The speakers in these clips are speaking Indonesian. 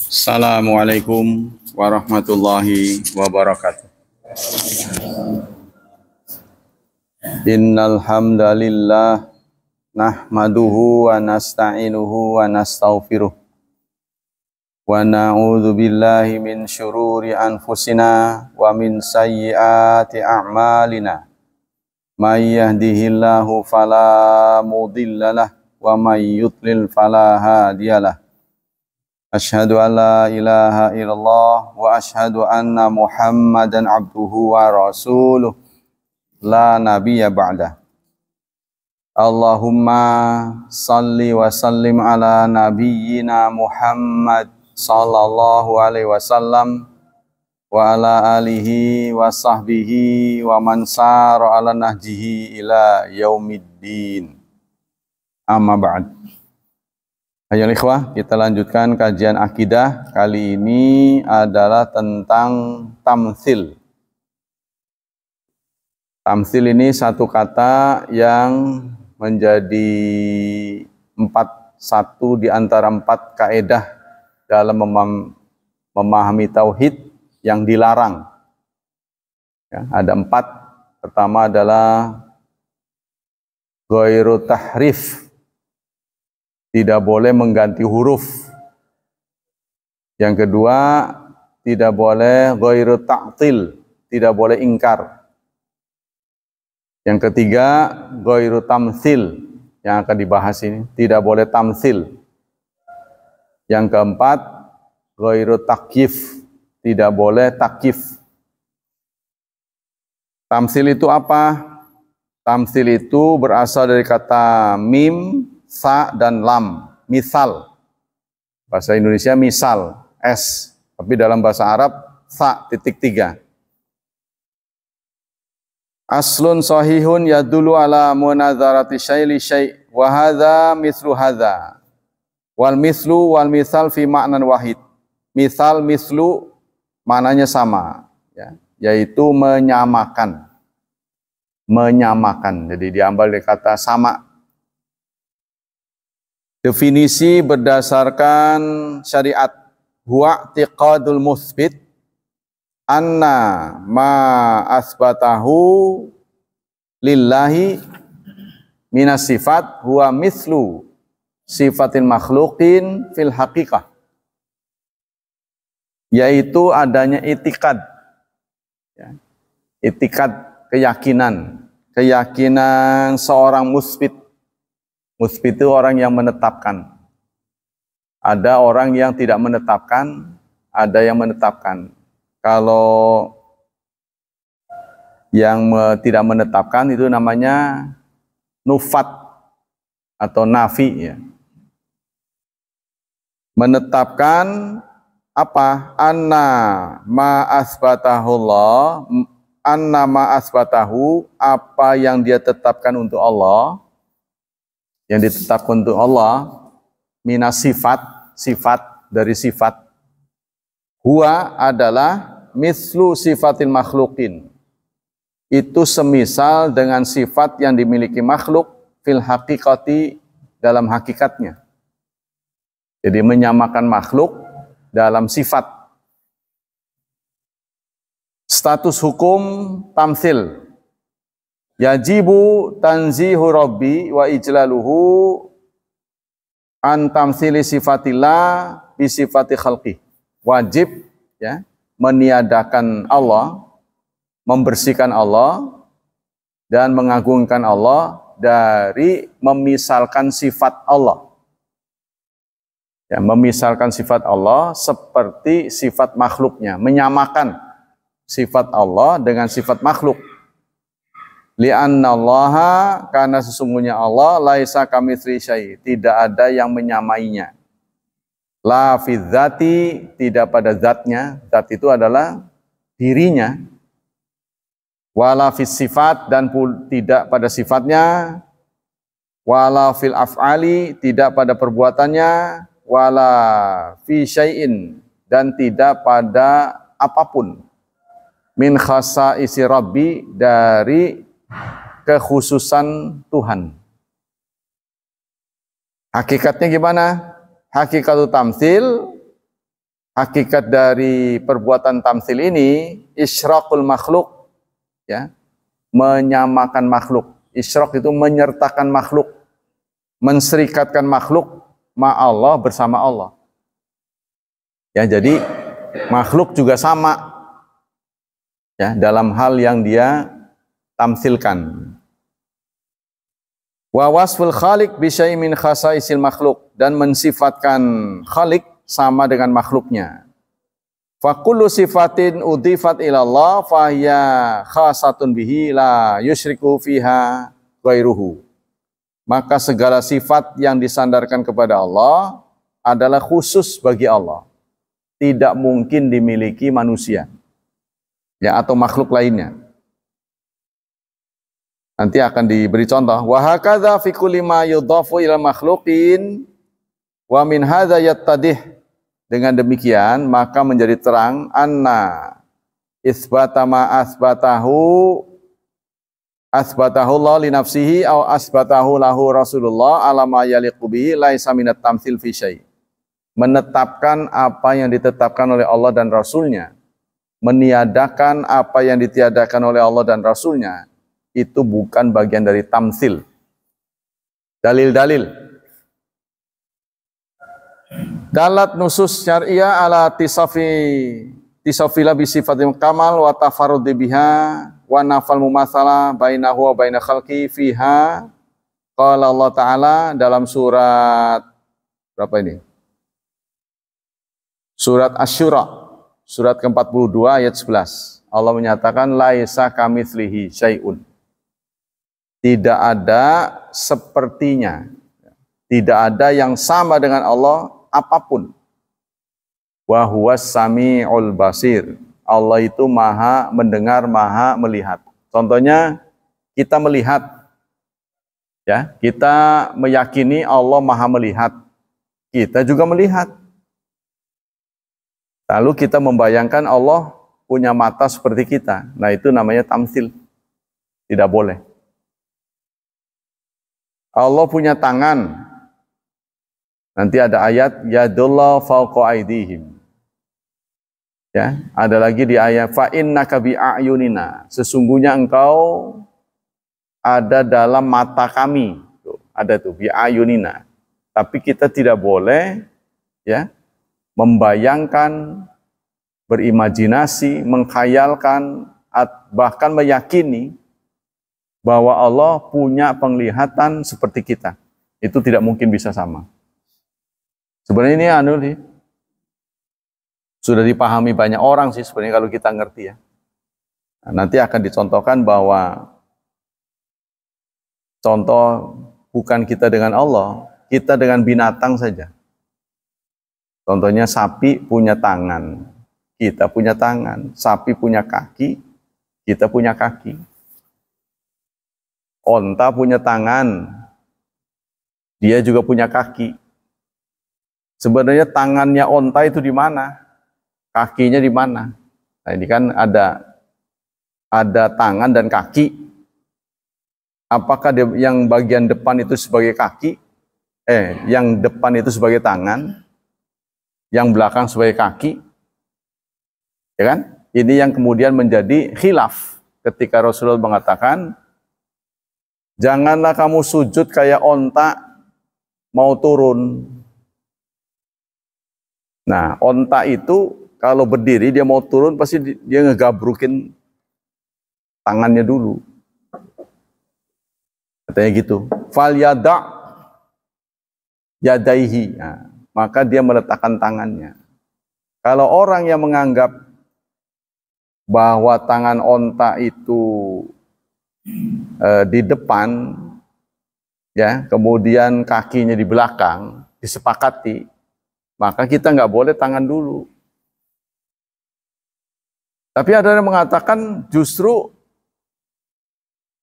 Assalamualaikum warahmatullahi wabarakatuh. Innal hamdalillah nahmaduhu wa nasta'inuhu wa nastaghfiruh wa na'udzu billahi min syururi anfusina wa min sayyiati a'malina. May yahdihillahu fala mudhillalah wa may yudlil fala hadiyalah. Asyhadu an la ilaha illallah wa asyhadu anna Muhammadan abduhu wa rasuluh la nabiyya ba'dah. Allahumma salli wa sallim ala nabiyyina Muhammad sallallahu alaihi wasallam wa ala alihi wa sahbihi wa man sara ala nahjihi ila yaumiddin. Amma ba'd. Ayo ikhwah, kita lanjutkan kajian akidah. Kali ini adalah tentang tamtsil. Tamtsil ini satu kata yang menjadi satu di antara 4 kaedah dalam memahami tauhid yang dilarang. Ya, ada 4. Pertama adalah ghairu tahrif. Tidak boleh mengganti huruf. Yang kedua, tidak boleh ghairu ta'til, tidak boleh ingkar. Yang ketiga, ghairu tamtsil, yang akan dibahas ini, tidak boleh tamtsil. Yang keempat, ghairu takyif, tidak boleh takyif. Tamtsil itu apa? Tamtsil itu berasal dari kata mim, sa dan lam, misal. Bahasa Indonesia misal, S, tapi dalam bahasa Arab sa titik 3. Aslun sahihun yadullu ala munazarati syai' li syai' wa hadza mislu hadza. Wal mislu wal misal fi ma'nan wahid. Misal mislu maknanya sama, ya, yaitu menyamakan. Menyamakan. Jadi diambil dari kata sama. Definisi berdasarkan syariat, huwa i'tiqadul musbit anna ma asbatahu lillahi minas sifat huwa mislu sifatin makhluqin fil haqiqah, yaitu adanya itikad, ya, itikad, keyakinan seorang musbit. Musbit itu orang yang menetapkan. Ada orang yang tidak menetapkan, ada yang menetapkan. Kalau yang tidak menetapkan itu namanya nufat atau nafi, ya. Menetapkan apa? Anna ma asbatahullah, anna ma asbatahu, apa yang dia tetapkan untuk Allah, yang ditetapkan untuk Allah, minas sifat, sifat dari sifat. Huwa adalah mislu sifatil makhlukin. Itu semisal dengan sifat yang dimiliki makhluk fil haqiqati, dalam hakikatnya. Jadi menyamakan makhluk dalam sifat. Status hukum tamtsil. Yajibu tanzihu rabbi wa ijlaluhu an tamtsili sifatillah bi sifati khalqi. Wajib, ya, meniadakan Allah, membersihkan Allah dan mengagungkan Allah dari memisalkan sifat Allah. Ya, memisalkan sifat Allah seperti sifat makhluknya, menyamakan sifat Allah dengan sifat makhluk. Li'annallaha, karena sesungguhnya Allah laisa kamitsli syai', tidak ada yang menyamainya. La fi dzati, tidak pada zatnya, zat itu adalah dirinya. Wala fis sifat, dan tidak pada sifatnya. Wala fil af'ali, tidak pada perbuatannya. Wala fi syai'in, dan tidak pada apapun. Min khasa'isi rabbi, dari kekhususan Tuhan. Hakikatnya gimana? Hakikatu tamtsil hakikat dari perbuatan tamtsil ini isyraqul makhluk, ya, menyamakan makhluk. Isyraq itu menyertakan makhluk, menserikatkan makhluk ma Allah bersama Allah. Ya, jadi makhluk juga sama, ya, dalam hal yang dia tamtsilkan. Wa wasful khaliq bi syai'in min khasaisil makhluk, dan mensifatkan khaliq sama dengan makhluknya. Fa kullu sifatin udhifat ila Allah fa hiya khasatun bihi la yusyriku fiha ghairuhu. Maka segala sifat yang disandarkan kepada Allah adalah khusus bagi Allah. Tidak mungkin dimiliki manusia, ya, atau makhluk lainnya. Nanti akan diberi contoh. Wa hakadza fi kulli ma yudhafu ila makhluqin wa min hadza yattadih. Dengan demikian maka menjadi terang anna isbata ma asbatahu Allah li nafsihi aw asbatahu lahu Rasulullah ala ma yaliqu bihi laisa minat tamtsil fi syai'. Menetapkan apa yang ditetapkan oleh Allah dan Rasulnya, meniadakan apa yang ditiadakan oleh Allah dan Rasulnya, itu bukan bagian dari tamtsil. Dalil-dalil dalat nusus syariah ala tisafila bi sifatil kamal wa tafarrudi biha wa nafal mumatsalah bainahu wa baina khalqi fiha. Qala Allah Ta'ala dalam surat berapa ini? Surat Asy-Syura, surat ke-42 ayat 11. Allah menyatakan laisa kamitslihi syai'un. Tidak ada sepertinya. Tidak ada yang sama dengan Allah apapun. Wa huwas sami'ul basir. Allah itu maha mendengar, maha melihat. Contohnya kita melihat, ya, kita meyakini Allah maha melihat. Kita juga melihat. Lalu kita membayangkan Allah punya mata seperti kita. Nah, itu namanya tamtsil. Tidak boleh. Allah punya tangan. Nanti ada ayat yadullah fawqa aydihim. Ya, ada lagi di ayat fa innaka bi a'yunina. Sesungguhnya engkau ada dalam mata kami. Tuh, ada tuh bi a'yunina. Tapi kita tidak boleh, ya, membayangkan, berimajinasi, mengkhayalkan, bahkan meyakini bahwa Allah punya penglihatan seperti kita. Itu tidak mungkin bisa sama. Sebenarnya ini sudah dipahami banyak orang sih sebenarnya kalau kita ngerti, ya. Nah, nanti akan dicontohkan bahwa contoh bukan kita dengan Allah, kita dengan binatang saja. Contohnya sapi punya tangan, kita punya tangan. Sapi punya kaki, kita punya kaki. Onta punya tangan, dia juga punya kaki. Sebenarnya tangannya onta itu di mana? Kakinya di mana? Nah, ini kan ada tangan dan kaki. Apakah yang bagian depan itu sebagai kaki? Yang depan itu sebagai tangan, yang belakang sebagai kaki? Ya kan? Ini yang kemudian menjadi khilaf ketika Rasulullah mengatakan, janganlah kamu sujud kayak onta mau turun. Nah, onta itu kalau berdiri dia mau turun pasti dia ngegabrukin tangannya dulu. Katanya gitu. Fal yada' yadaihi. Nah, maka dia meletakkan tangannya. Kalau orang yang menganggap bahwa tangan onta itu di depan, ya, kemudian kakinya di belakang, disepakati, maka kita nggak boleh tangan dulu. Tapi ada yang mengatakan justru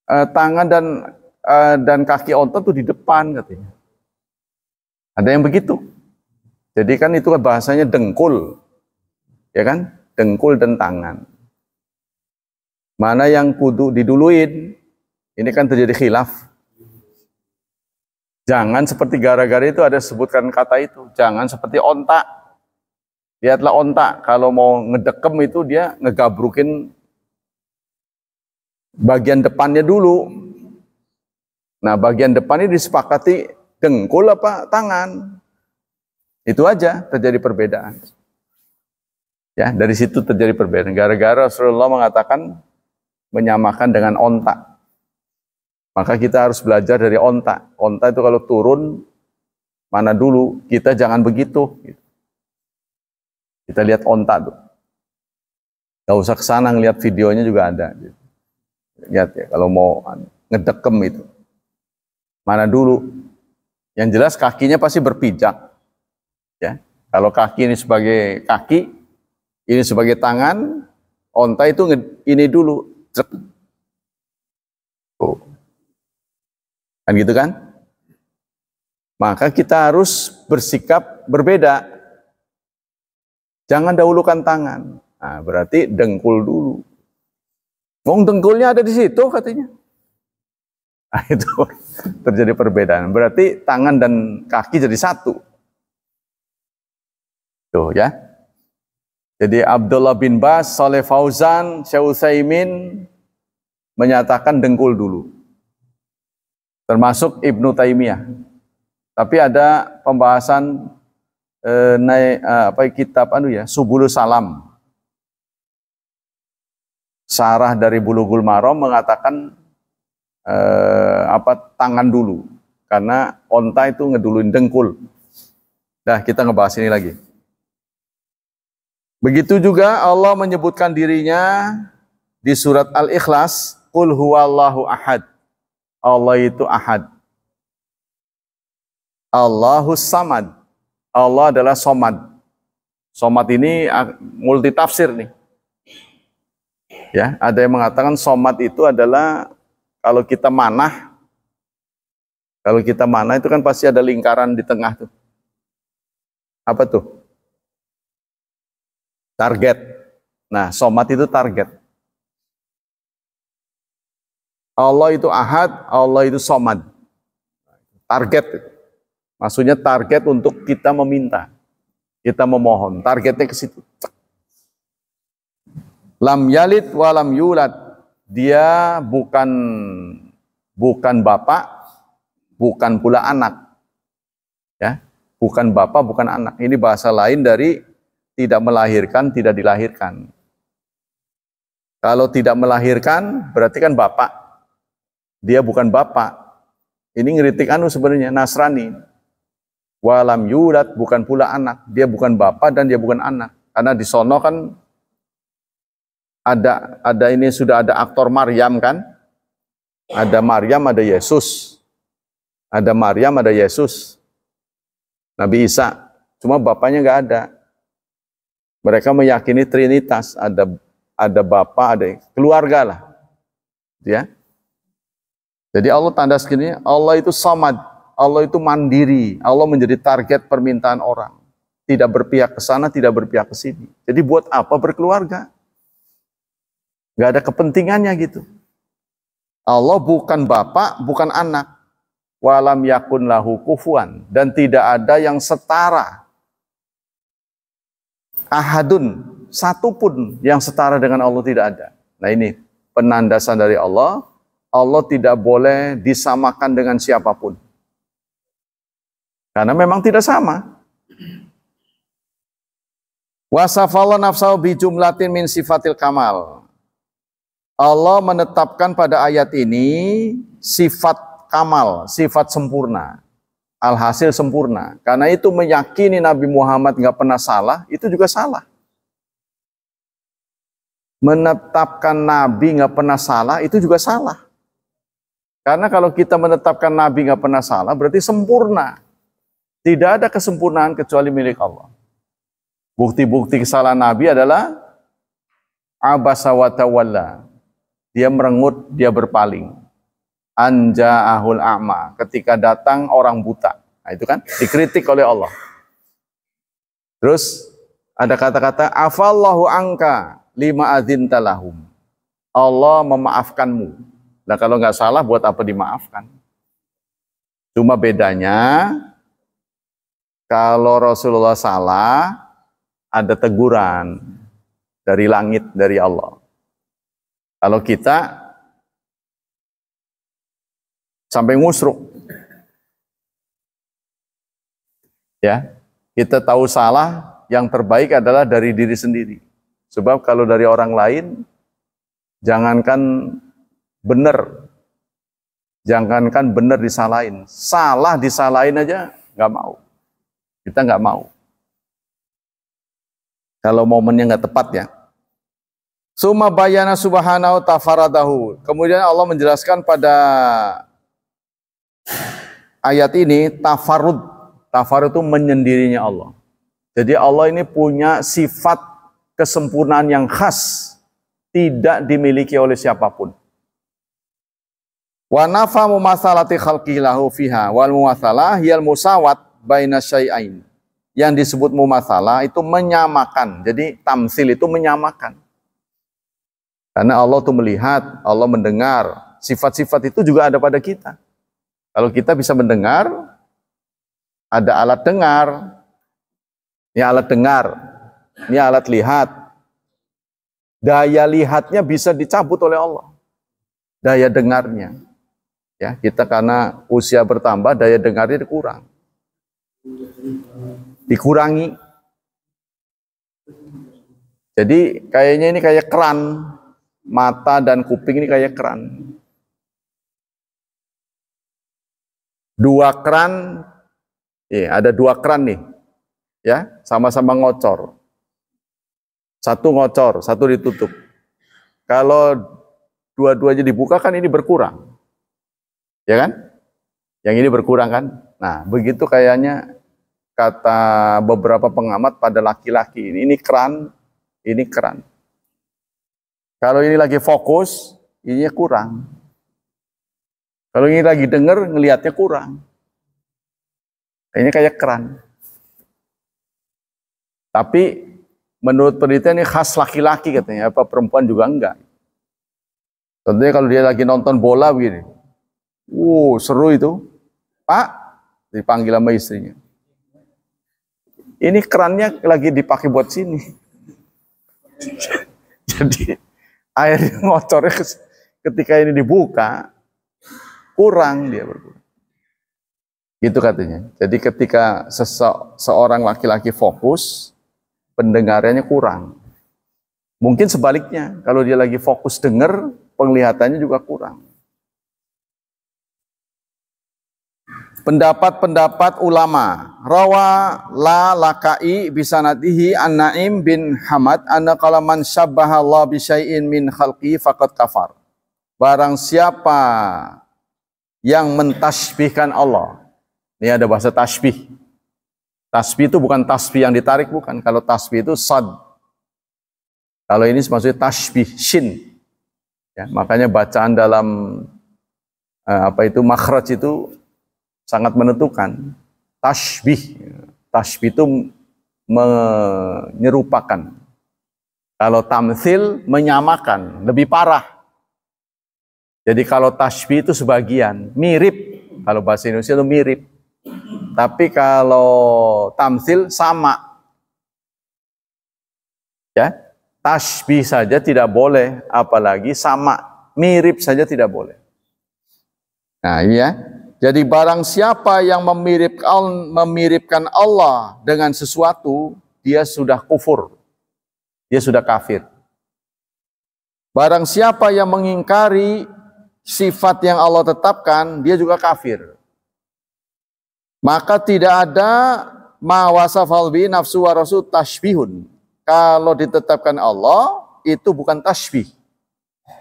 tangan dan kaki onta itu di depan katanya. Ada yang begitu. Jadi kan itu bahasanya dengkul, ya kan? Dengkul dan tangan. Mana yang kudu diduluin? Ini kan terjadi khilaf. Jangan seperti gara-gara itu ada sebutkan kata itu. Jangan seperti onta. Lihatlah onta, kalau mau ngedekem itu dia ngegabrukin bagian depannya dulu. Nah, bagian depan ini disepakati dengkul apa tangan. Itu aja terjadi perbedaan. Ya, dari situ terjadi perbedaan. Gara-gara Rasulullah mengatakan menyamakan dengan onta. Maka kita harus belajar dari onta. Onta itu kalau turun mana dulu, kita jangan begitu. Kita lihat onta tuh. Gak usah kesana ngeliat videonya juga ada. Lihat ya, kalau mau ngedekem itu. Mana dulu? Yang jelas kakinya pasti berpijak. Ya, kalau kaki ini sebagai kaki, ini sebagai tangan, onta itu ini dulu. Oh. Kan gitu kan? Maka kita harus bersikap berbeda. Jangan dahulukan tangan. Nah, berarti dengkul dulu. Wong dengkulnya ada di situ katanya. Nah, itu terjadi perbedaan. Berarti tangan dan kaki jadi satu. Tuh ya. Jadi Abdullah bin Bas, Saleh Fauzan, Syekh Utsaimin menyatakan dengkul dulu. Termasuk Ibnu Taimiyah. Tapi ada pembahasan kitab Subulus Salam. Sarah dari Bulughul Maram mengatakan tangan dulu, karena onta itu ngeduluin dengkul. Dah, kita ngebahas ini lagi. Begitu juga Allah menyebutkan dirinya di surat Al-Ikhlas, Qul huwallahu ahad. Allah itu ahad. Allahus samad. Allah adalah somad. Somad ini multi tafsir nih. Ya, ada yang mengatakan somad itu adalah kalau kita manah. Kalau kita manah itu kan pasti ada lingkaran di tengah tuh. Apa tuh? Target. Nah, somad itu target. Allah itu ahad, Allah itu somad. Target. Maksudnya target untuk kita meminta. Kita memohon. Targetnya ke situ. Lam yalid wa lam yulad. Dia bukan bapak, bukan pula anak. Ya, bukan bapak, bukan anak. Ini bahasa lain dari tidak melahirkan, tidak dilahirkan. Kalau tidak melahirkan, berarti kan bapak. Dia bukan bapak. Ini ngeritik sebenarnya Nasrani. Walam yulad, bukan pula anak. Dia bukan bapak dan dia bukan anak. Karena di sono kan ada ini sudah ada aktor Maryam kan? Ada Maryam, ada Yesus. Ada Maryam, ada Yesus. Nabi Isa. Cuma bapaknya nggak ada. Mereka meyakini Trinitas. Ada bapak, ada keluarga lah. Ya. Jadi Allah tanda segini, Allah itu samad, Allah itu mandiri, Allah menjadi target permintaan orang. Tidak berpihak ke sana, tidak berpihak ke sini. Jadi buat apa berkeluarga? Gak ada kepentingannya gitu. Allah bukan bapak, bukan anak. Walam yakun lahu kufuwan. Dan tidak ada yang setara. Ahadun, satupun yang setara dengan Allah tidak ada. Nah ini penandasan dari Allah. Allah tidak boleh disamakan dengan siapapun. Karena memang tidak sama. Wasafallah nafsahu bi jumlatin min sifatil kamal. Allah menetapkan pada ayat ini sifat kamal, sifat sempurna. Alhasil sempurna. Karena itu meyakini Nabi Muhammad nggak pernah salah, itu juga salah. Menetapkan Nabi nggak pernah salah, itu juga salah. Karena kalau kita menetapkan Nabi nggak pernah salah, berarti sempurna. Tidak ada kesempurnaan kecuali milik Allah. Bukti-bukti kesalahan Nabi adalah abasa wa tawalla. Dia merengut, dia berpaling. Anja'ahul a'ma. Ketika datang orang buta. Nah itu kan dikritik oleh Allah. Terus ada kata-kata afallahu angka lima adzinta lahum. Allah memaafkanmu. Nah kalau nggak salah buat apa dimaafkan? Cuma bedanya kalau Rasulullah salah, ada teguran dari langit, dari Allah. Kalau kita sampai ngusruk, ya, kita tahu salah, yang terbaik adalah dari diri sendiri. Sebab kalau dari orang lain, jangankan benar disalahin, salah disalahin aja nggak mau. Kita nggak mau. Kalau momennya nggak tepat ya. Summa bayana subhanahu tafaradahu. Kemudian Allah menjelaskan pada ayat ini tafarud. Tafarud itu menyendirinya Allah. Jadi Allah ini punya sifat kesempurnaan yang khas, tidak dimiliki oleh siapapun. Wa nafa mumatsalati khalqihi lahu fiha wal mumatsalah hiyal musawat baina syai'ain. Yang disebut mumatsalah itu menyamakan. Jadi tamsil itu menyamakan. Karena Allah itu melihat, Allah mendengar. Sifat-sifat itu juga ada pada kita. Kalau kita bisa mendengar, ada alat dengar. Ini alat dengar, ini alat lihat. Daya lihatnya bisa dicabut oleh Allah. Daya dengarnya. Ya, kita karena usia bertambah, daya dengarnya dikurang. Dikurangi. Jadi kayaknya ini kayak keran. Mata dan kuping ini kayak keran. Dua keran, ada dua keran nih. Ya, sama-sama ngocor. Satu ngocor, satu ditutup. Kalau dua-duanya dibuka kan ini berkurang. Ya kan? Yang ini berkurang kan? Nah, begitu kayaknya kata beberapa pengamat pada laki-laki ini keran, ini keran. Kalau ini lagi fokus, ini kurang. Kalau ini lagi denger, ngelihatnya kurang. Ini kayak keran. Tapi menurut penelitian ini khas laki-laki katanya, apa perempuan juga enggak. Contohnya kalau dia lagi nonton bola begini. Seru itu. Pak, dipanggil sama istrinya. Ini kerannya lagi dipakai buat sini. Jadi air ngocornya ketika ini dibuka, kurang dia berkurang. Gitu katanya. Jadi ketika seorang laki-laki fokus, pendengarannya kurang. Mungkin sebaliknya, kalau dia lagi fokus dengar, penglihatannya juga kurang. Pendapat-pendapat ulama. Rawa la lakai bisanatihi an-Na'im bin Hamad anna qalaman syabbaha Allah bi syai'in min khalqi faqad kafar. Barang siapa yang mentasbihkan Allah. Ini ada bahasa tasbih. Tasbih itu bukan tasbih yang ditarik, bukan. Kalau tasbih itu sad. Kalau ini maksudnya tasbih, shin. Ya, makanya bacaan dalam makhraj itu sangat menentukan. Tasbih. Tasbih itu menyerupakan. Kalau tamtsil menyamakan, lebih parah. Jadi kalau tasbih itu sebagian, mirip. Kalau bahasa Indonesia itu mirip. Tapi kalau tamtsil sama. Ya, tasbih saja tidak boleh, apalagi sama. Mirip saja tidak boleh. Nah, ini ya. Jadi barang siapa yang memiripkan Allah dengan sesuatu, dia sudah kufur. Dia sudah kafir. Barang siapa yang mengingkari sifat yang Allah tetapkan, dia juga kafir. Maka tidak ada ma wasafal bi nafsu wa rasul tashbihun. Kalau ditetapkan Allah, itu bukan tasbih.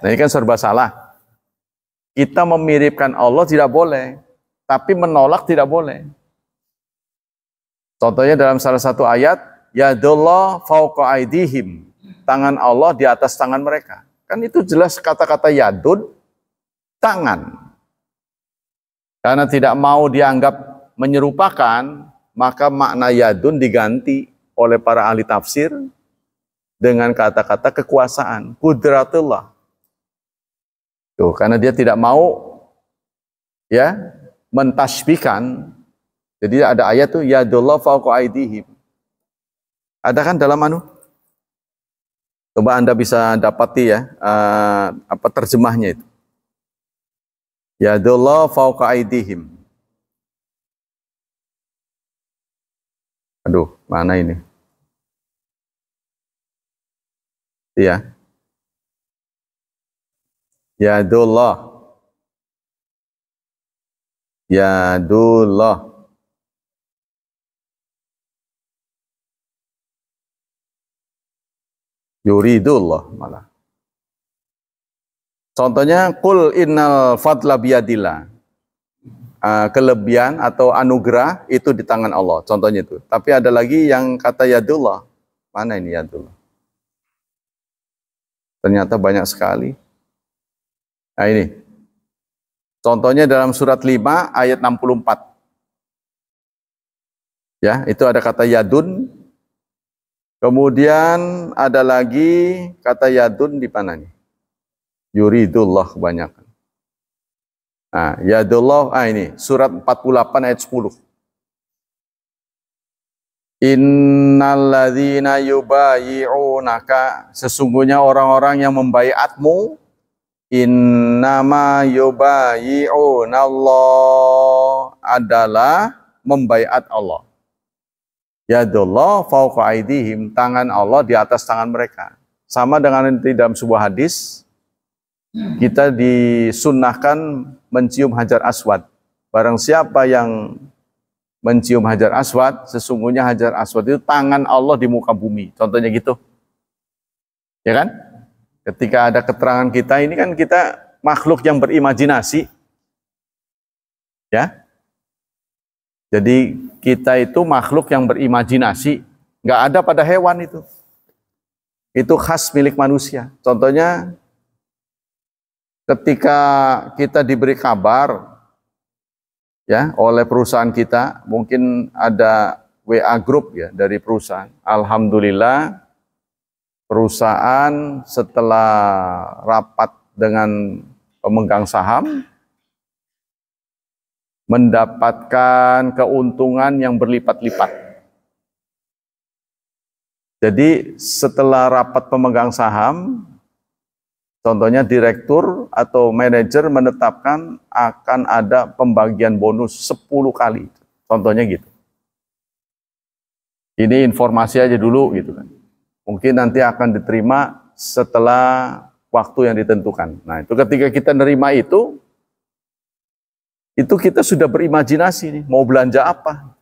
Nah, ini kan serba salah. Kita memiripkan Allah tidak boleh. Tapi menolak tidak boleh. Contohnya dalam salah satu ayat, yadullah fauqa aidihim. Tangan Allah di atas tangan mereka. Kan itu jelas kata-kata yadun, tangan. Karena tidak mau dianggap menyerupakan, maka makna yadun diganti oleh para ahli tafsir dengan kata-kata kekuasaan, qudratullah. Tuh, karena dia tidak mau ya mentasbihkan. Jadi ada ayat tuh yadullah fauqa aidihim. Ada kan dalam anu? Coba Anda bisa dapati ya, apa terjemahnya itu. Yadullah fauqa aidihim. Aduh, mana ini? Iya. Yadullah. Yadullah. Yuridullah malah. Contohnya qul innal fadla biyadillah. Kelebihan atau anugerah itu di tangan Allah. Contohnya itu. Tapi ada lagi yang kata yadullah. Mana ini yadullah? Ternyata banyak sekali. Nah ini. Contohnya dalam surat 5 ayat 64. Ya, itu ada kata yadun. Kemudian ada lagi kata yadun di mana nih? Yuridullah kebanyakan. Nah, yadullah, ini surat 48 ayat 10. Innalladzina yubayi'unaka, sesungguhnya orang-orang yang membaiatmu, innama yubayi'unallah, adalah membaiat Allah. Yadullah fauqa aidihim, tangan Allah di atas tangan mereka. Sama dengan di dalam sebuah hadis, kita disunnahkan mencium hajar aswad. Barang siapa yang mencium hajar aswad, sesungguhnya hajar aswad itu tangan Allah di muka bumi. Contohnya gitu. Ya kan? Ketika ada keterangan kita, ini kan kita makhluk yang berimajinasi. Ya. Jadi kita itu makhluk yang berimajinasi. Nggak ada pada hewan itu. Itu khas milik manusia. Contohnya, ketika kita diberi kabar ya oleh perusahaan kita, mungkin ada WA group ya dari perusahaan. Alhamdulillah perusahaan setelah rapat dengan pemegang saham mendapatkan keuntungan yang berlipat-lipat. Jadi setelah rapat pemegang saham, contohnya direktur atau manajer menetapkan akan ada pembagian bonus 10 kali. Contohnya gitu. Ini informasi aja dulu gitu kan. Mungkin nanti akan diterima setelah waktu yang ditentukan. Nah, itu ketika kita nerima itu kita sudah berimajinasi nih, mau belanja apa.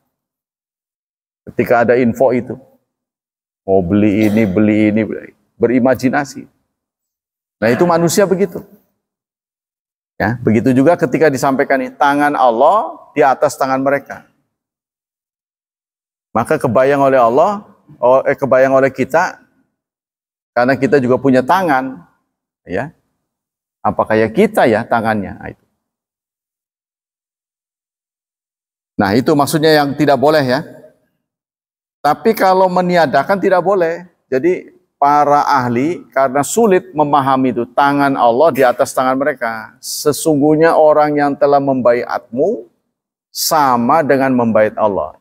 Ketika ada info itu. Mau beli ini, berimajinasi. Nah, itu manusia begitu. Ya, begitu juga ketika disampaikan nih, tangan Allah di atas tangan mereka. Maka kebayang oleh Allah, kebayang oleh kita, karena kita juga punya tangan, ya. Apa kayak kita ya tangannya? Nah, itu maksudnya yang tidak boleh ya. Tapi kalau meniadakan tidak boleh. Jadi para ahli karena sulit memahami itu tangan Allah di atas tangan mereka. Sesungguhnya orang yang telah membaiatmu sama dengan membait Allah.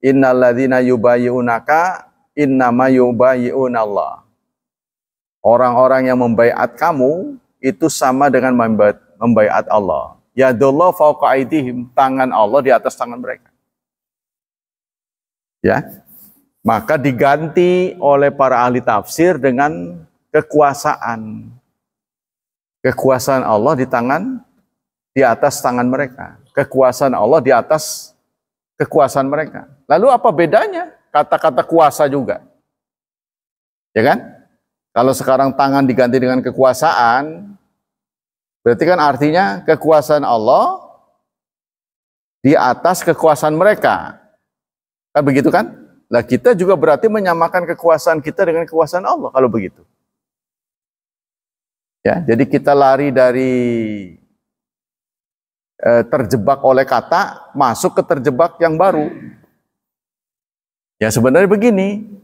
Innalladzina yubayyi'unaka innama yubayyi'unallah. Orang-orang yang membaiat kamu itu sama dengan membaiat Allah. Yadullah fauqa aidihim, tangan Allah di atas tangan mereka. Ya. Maka diganti oleh para ahli tafsir dengan kekuasaan. Kekuasaan Allah di atas tangan mereka. Kekuasaan Allah di atas kekuasaan mereka. Lalu apa bedanya? Kata-kata kuasa juga. Ya kan? Kalau sekarang tangan diganti dengan kekuasaan, berarti kan artinya kekuasaan Allah di atas kekuasaan mereka. Kan begitu kan? Nah, kita juga berarti menyamakan kekuasaan kita dengan kekuasaan Allah kalau begitu. Ya, jadi kita lari dari terjebak oleh kata masuk ke terjebak yang baru. Ya sebenarnya begini.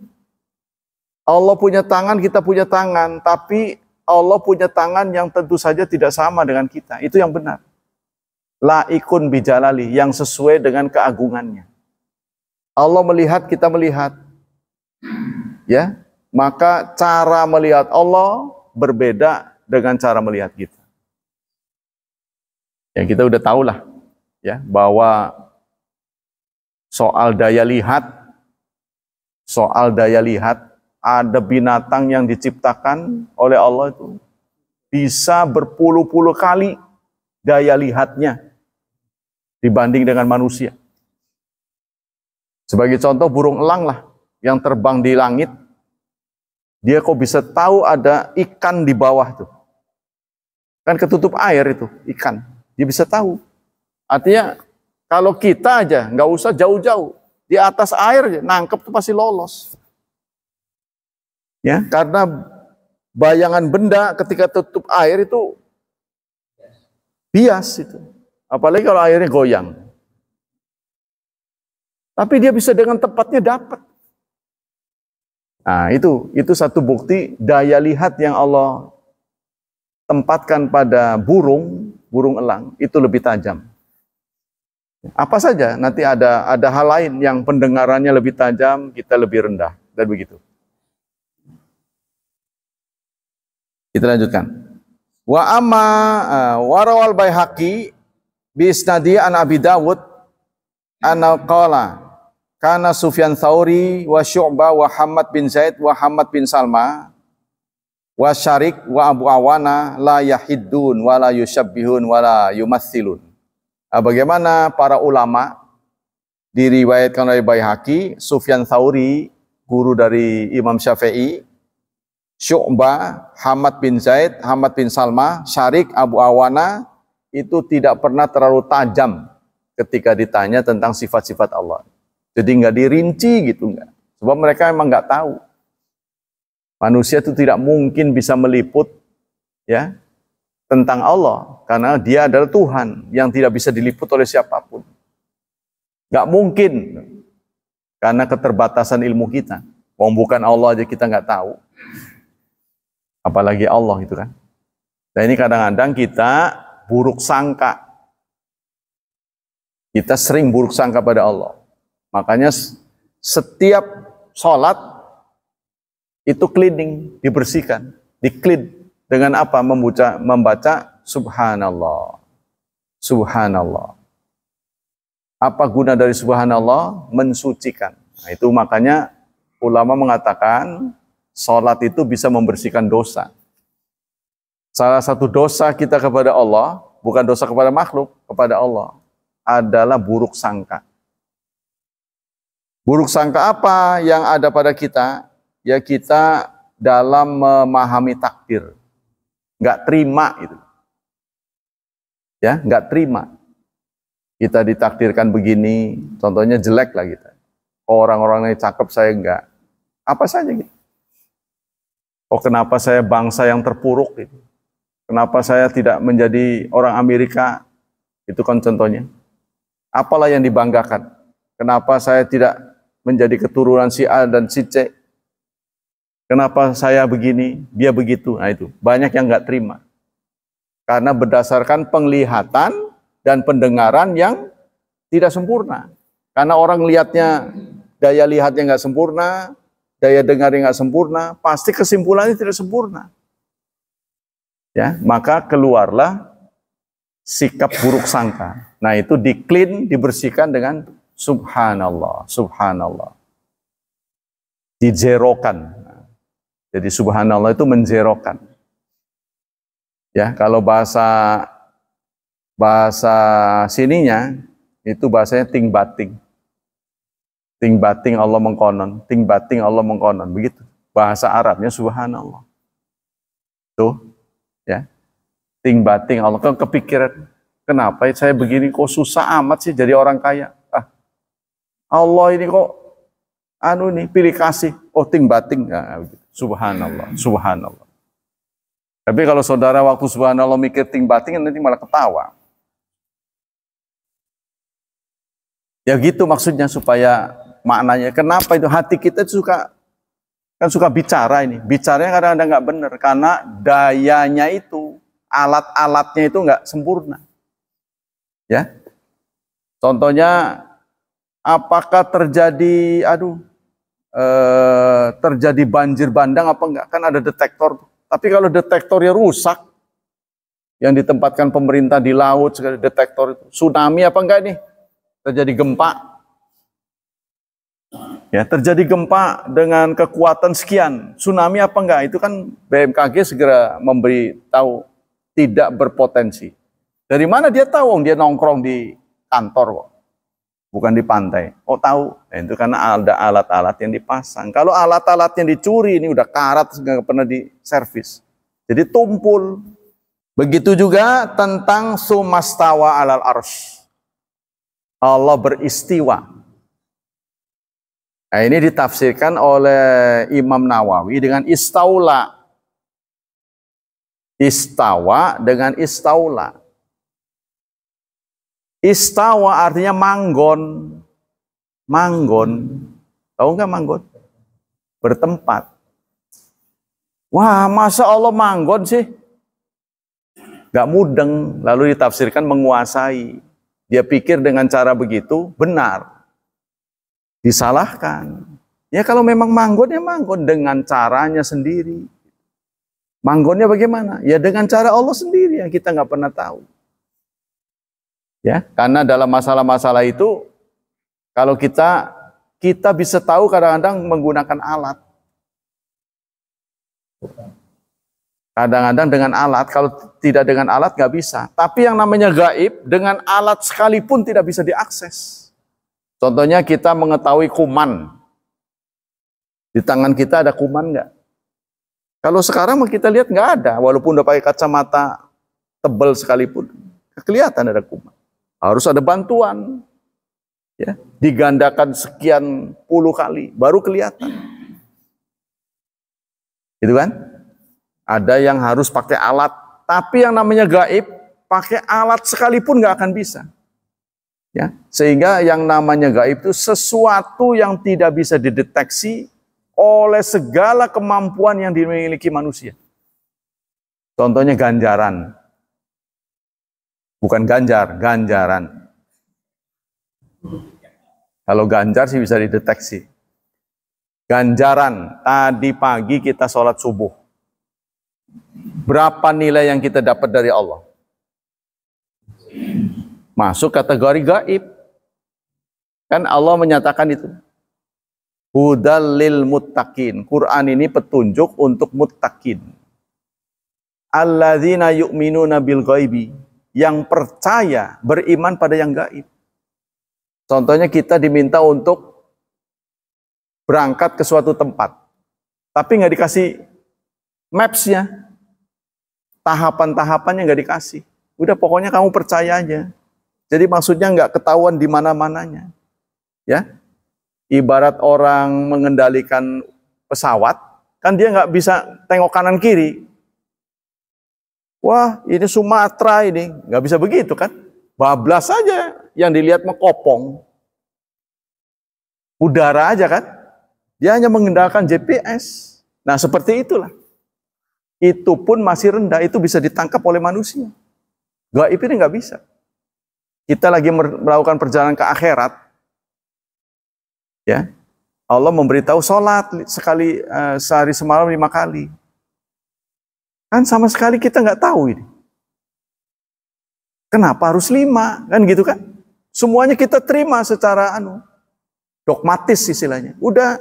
Allah punya tangan, kita punya tangan, tapi Allah punya tangan yang tentu saja tidak sama dengan kita. Itu yang benar. Laikun bijalali, yang sesuai dengan keagungannya. Allah melihat, kita melihat. ya, maka cara melihat Allah berbeda dengan cara melihat kita. Ya, kita udah tahu lah ya bahwa soal daya lihat ada binatang yang diciptakan oleh Allah itu bisa berpuluh-puluh kali daya lihatnya dibanding dengan manusia. Sebagai contoh burung elang lah yang terbang di langit, dia kok bisa tahu ada ikan di bawah tuh. Kan ketutup air itu ikan, dia bisa tahu. Artinya kalau kita aja nggak usah jauh-jauh, di atas air nangkep tuh pasti lolos. Ya, karena bayangan benda ketika tutup air itu bias itu. Apalagi kalau airnya goyang. Tapi dia bisa dengan tepatnya dapat. Nah, itu satu bukti daya lihat yang Allah tempatkan pada burung elang itu lebih tajam. Apa saja, nanti ada hal lain yang pendengarannya lebih tajam, kita lebih rendah dan begitu. Kita lanjutkan. Wa amma warawal Baihaqi bi isnadi an Abi Dawud anna qala kana Sufyan Tsauri wa Syu'bah wa Hamad bin Zaid wa Hamad bin Salma wa Syarik wa Abu Awana la yahiddun wa la yushabbihun wa la yumathilun. Bagaimana para ulama diriwayatkan oleh Baihaqi, Sufyan Tsauri guru dari Imam Syafi'i, Syu'bah, Hamad bin Zaid, Hamad bin Salma, Syarik, Abu Awana itu tidak pernah terlalu tajam ketika ditanya tentang sifat-sifat Allah. Jadi nggak dirinci gitu nggak. Sebab mereka emang nggak tahu. Manusia itu tidak mungkin bisa meliput ya tentang Allah karena Dia adalah Tuhan yang tidak bisa diliput oleh siapapun. Nggak mungkin karena keterbatasan ilmu kita. Wong bukan Allah aja kita nggak tahu. Apalagi Allah itu kan. Nah ini kadang-kadang kita buruk sangka. Kita sering buruk sangka pada Allah. Makanya setiap sholat itu cleaning, dibersihkan, di-clean dengan apa? Membaca subhanallah. Subhanallah. Apa guna dari subhanallah? Mensucikan. Nah, itu makanya ulama mengatakan sholat itu bisa membersihkan dosa. Salah satu dosa kita kepada Allah, bukan dosa kepada makhluk, kepada Allah, adalah buruk sangka. Buruk sangka apa yang ada pada kita? Ya kita dalam memahami takdir. Nggak terima itu. Ya, nggak terima. Kita ditakdirkan begini, contohnya jelek lah kita. Orang-orang yang cakep saya enggak. Apa saja gitu. Oh kenapa saya bangsa yang terpuruk gitu. Kenapa saya tidak menjadi orang Amerika? Itu kan contohnya. Apalah yang dibanggakan? Kenapa saya tidak menjadi keturunan si A dan si C? Kenapa saya begini, dia begitu? Nah itu, banyak yang nggak terima. Karena berdasarkan penglihatan dan pendengaran yang tidak sempurna. Karena orang lihatnya, daya lihatnya nggak sempurna, daya dengarnya nggak sempurna, pasti kesimpulannya tidak sempurna. Ya, maka keluarlah sikap buruk sangka. Nah itu di-clean, dibersihkan dengan subhanallah, subhanallah. Dizerokan. Jadi subhanallah itu menzerokan. Ya, kalau bahasa sininya itu bahasanya ting bating. Ting bating Allah mengkonon, ting bating Allah mengkonon, begitu. Bahasa Arabnya subhanallah. Tuh, ya. Ting bating Allah, kan kepikiran, kenapa saya begini kok susah amat sih jadi orang kaya? Allah ini kok pilih kasih. Oh, ting bating. Nah, subhanallah, subhanallah. Tapi kalau saudara waktu subhanallah mikir ting bating nanti malah ketawa. Ya gitu maksudnya supaya maknanya. Kenapa itu hati kita suka bicara ini. Bicaranya kadang-kadang nggak benar karena dayanya itu, alat-alatnya itu nggak sempurna. Ya. Contohnya apakah terjadi terjadi banjir bandang apa enggak? Kan ada detektor. Tapi kalau detektornya rusak, yang ditempatkan pemerintah di laut, segala detektor itu, tsunami apa enggak nih? Terjadi gempa. Ya, terjadi gempa dengan kekuatan sekian, tsunami apa enggak? Itu kan BMKG segera memberi tahu tidak berpotensi. Dari mana dia tahu? Dia nongkrong di kantor kok, bukan di pantai. Oh tahu? Nah, itu karena ada alat-alat yang dipasang. Kalau alat-alatnya dicuri, ini udah karat, nggak pernah diservis. Jadi tumpul. Begitu juga tentang sumastawa alal arsh. Allah beristiwa. Nah, ini ditafsirkan oleh Imam Nawawi dengan istaula. Istawa dengan istaula. Istawa artinya manggon. Manggon. Tahu nggak manggon? Bertempat. Wah, masa Allah manggon sih? Gak mudeng. Lalu ditafsirkan menguasai. Dia pikir dengan cara begitu benar. Disalahkan. Ya kalau memang manggon ya manggon dengan caranya sendiri. Manggonnya bagaimana? Ya dengan cara Allah sendiri yang kita nggak pernah tahu. Ya, karena dalam masalah-masalah itu kalau kita bisa tahu kadang-kadang menggunakan alat. Kadang-kadang dengan alat, kalau tidak dengan alat nggak bisa. Tapi yang namanya gaib dengan alat sekalipun tidak bisa diakses. Contohnya kita mengetahui kuman. Di tangan kita ada kuman nggak? Kalau sekarang kita lihat nggak ada, walaupun udah pakai kacamata tebal sekalipun, kelihatan ada kuman. Harus ada bantuan, ya, digandakan sekian puluh kali, baru kelihatan. Gitu kan? Ada yang harus pakai alat, tapi yang namanya gaib, pakai alat sekalipun nggak akan bisa. Ya, sehingga yang namanya gaib itu sesuatu yang tidak bisa dideteksi oleh segala kemampuan yang dimiliki manusia. Contohnya ganjaran. Bukan ganjar, ganjaran. Kalau ganjar sih bisa dideteksi. Ganjaran, tadi pagi kita sholat subuh. Berapa nilai yang kita dapat dari Allah? Masuk kategori gaib. Kan Allah menyatakan itu. Hudal lil muttaqin. Quran ini petunjuk untuk muttaqin. Alladzina yu'minuna bil ghaibi. Yang percaya, beriman pada yang gaib. Contohnya kita diminta untuk berangkat ke suatu tempat. Tapi nggak dikasih maps-nya. Tahapan-tahapannya nggak dikasih. Udah pokoknya kamu percaya aja. Jadi maksudnya nggak ketahuan di mana-mananya. Ya, ibarat orang mengendalikan pesawat, kan dia nggak bisa tengok kanan kiri. Wah, ini Sumatera ini, nggak bisa begitu kan? Bablas saja, yang dilihat mengkopong. Udara aja kan? Dia hanya mengendalikan GPS. Nah seperti itulah. Itu pun masih rendah, itu bisa ditangkap oleh manusia. Gaib ini nggak bisa. Kita lagi melakukan perjalanan ke akhirat, ya, Allah memberitahu sholat sekali sehari semalam 5 kali. Kan sama sekali kita nggak tahu ini. Kenapa harus 5? Kan gitu kan? Semuanya kita terima secara dogmatis istilahnya. Udah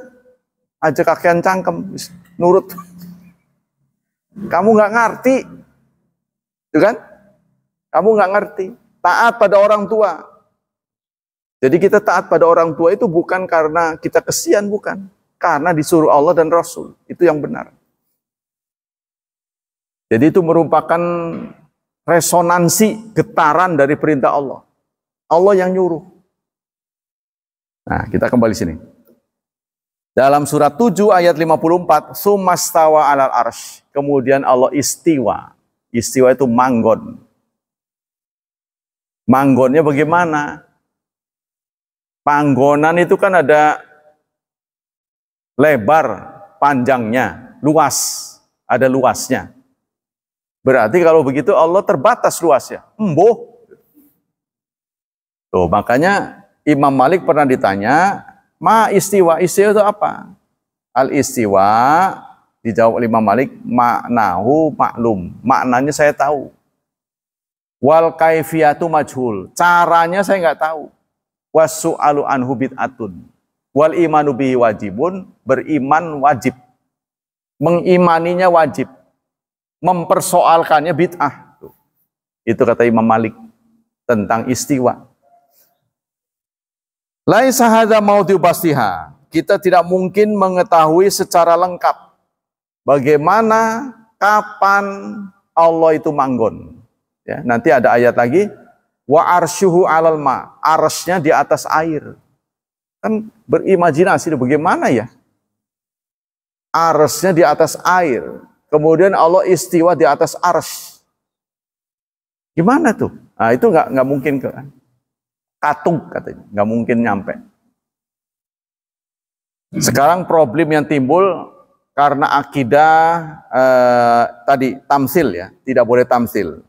aja kakean cangkem, nurut. Kamu nggak ngerti, itu kan? Kamu nggak ngerti. Taat pada orang tua. Jadi kita taat pada orang tua itu bukan karena kita kesian, bukan. Karena disuruh Allah dan Rasul. Itu yang benar. Jadi itu merupakan resonansi, getaran dari perintah Allah. Allah yang nyuruh. Nah, kita kembali sini. Dalam surat 7 ayat 54, sumastawa alal arsh. Kemudian Allah istiwa. Istiwa itu manggon. Manggonnya bagaimana? Panggonan itu kan ada lebar, panjangnya, luas. Ada luasnya. Berarti kalau begitu Allah terbatas luasnya. Embuh. Tuh, makanya Imam Malik pernah ditanya, ma istiwa, istiwa itu apa? Al-istiwa dijawab oleh Imam Malik, maknahu maklum. Maknanya saya tahu. Wal kaifiyatu majhul. Caranya saya nggak tahu. Wasu'alu anhu bid'atun. Wal imanu bihi wajibun. Beriman wajib. Mengimaninya wajib. Mempersoalkannya bid'ah. Itu kata Imam Malik tentang istiwa. Laisa hadza maudhi'u bastiha. Kita tidak mungkin mengetahui secara lengkap bagaimana, kapan Allah itu manggon. Ya, nanti ada ayat lagi, wa arsyuhu 'alal ma, arsy-nya di atas air. Kan berimajinasi bagaimana ya? Arsy-nya di atas air. Kemudian Allah istiwa di atas arsy. Gimana tuh? Nah, itu nggak mungkin kan? Katung katanya, nggak mungkin nyampe. Sekarang problem yang timbul karena akidah tadi tamsil ya, tidak boleh tamsil.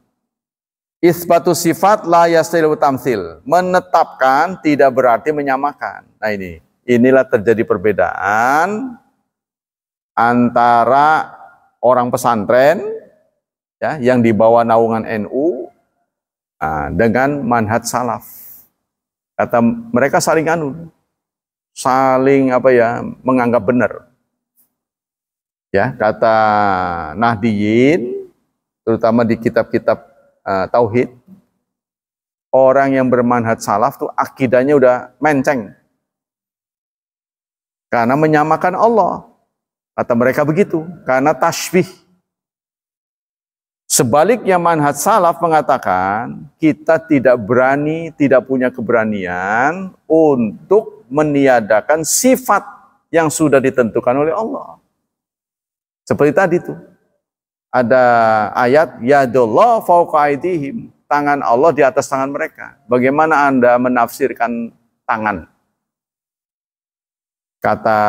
Isbatu sifat la yastilu tamsil, menetapkan tidak berarti menyamakan. Nah inilah terjadi perbedaan antara orang pesantren ya yang dibawa naungan NU dengan manhaj salaf. Kata mereka saling menganggap benar. Ya, kata Nahdiyin, terutama di kitab-kitab tauhid, orang yang bermanhaj salaf tuh akidahnya udah menceng. Karena menyamakan Allah. Kata mereka begitu, karena tasbih. Sebaliknya manhaj salaf mengatakan, kita tidak berani, tidak punya keberanian untuk meniadakan sifat yang sudah ditentukan oleh Allah. Seperti tadi tuh. Ada ayat yadullah fawqa aydihim, tangan Allah di atas tangan mereka. Bagaimana Anda menafsirkan tangan? Kata